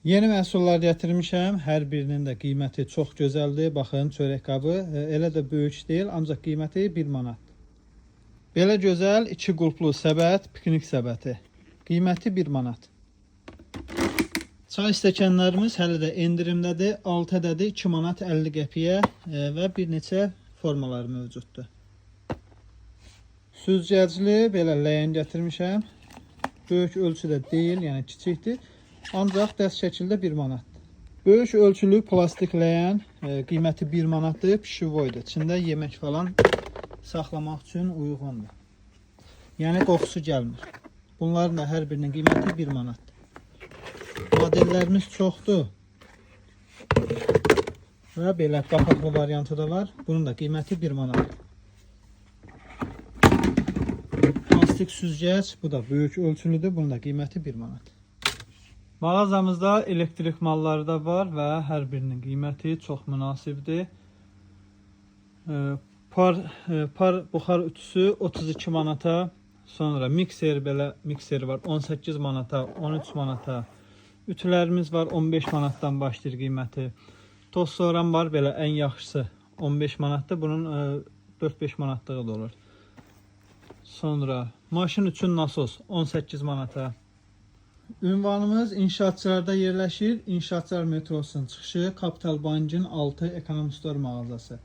Yeni məhsullar gətirmişəm. Hər birinin də qiyməti çox gözəldir. Baxın, çörək qabı elə də böyük deyil, ancaq qiyməti 1 manat. Belə gözəl 2 qulplu səbət, piknik səbəti. Qiyməti 1 manat. Çay stəkanlarımız hələ də endirimdədir. 6 ədədi 2 manat 50 qəpiyə və bir neçə formalar mövcuddur. Süzgəcli belə ləyən gətirmişəm. Böyük ölçüdə deyil, yəni kiçikdir. Ancaq dəst şəkildə 1 manatdır. Böyük ölçülü plastik ləyən qiyməti 1 manatdır, pişivoydur. İçində yemək falan saxlamaq üçün uyğundur. Yəni qoxusu gəlmir. Bunların da hər birinin qiyməti 1 manatdır. Modellərimiz çoxdur. Və belə qapaqlı variantı da var. Bunun da qiyməti 1 manatdır. Plastik süzgəc, bu da böyük ölçülüdür. Bunun da qiyməti 1 manat. Mağazamızda elektrik malları da var və hər birinin qiyməti çox münasibdir. Par buxar ütüsü 32 manata, sonra mikser belə mikseri var 18 manata, 13 manata. Ütülərimiz var 15 manatdan başlayır qiyməti. Toz soğuran var belə ən yaxşısı 15 manatdır. Bunun 4-5 manatlığı da olur. Sonra maşın üçün nasos 18 manata. Ünvanımız inşaatçılarda yerləşir. İnşaatçılar metrosunun çıxışı, Kapital Bankın 6 Ekonomi Store mağazası.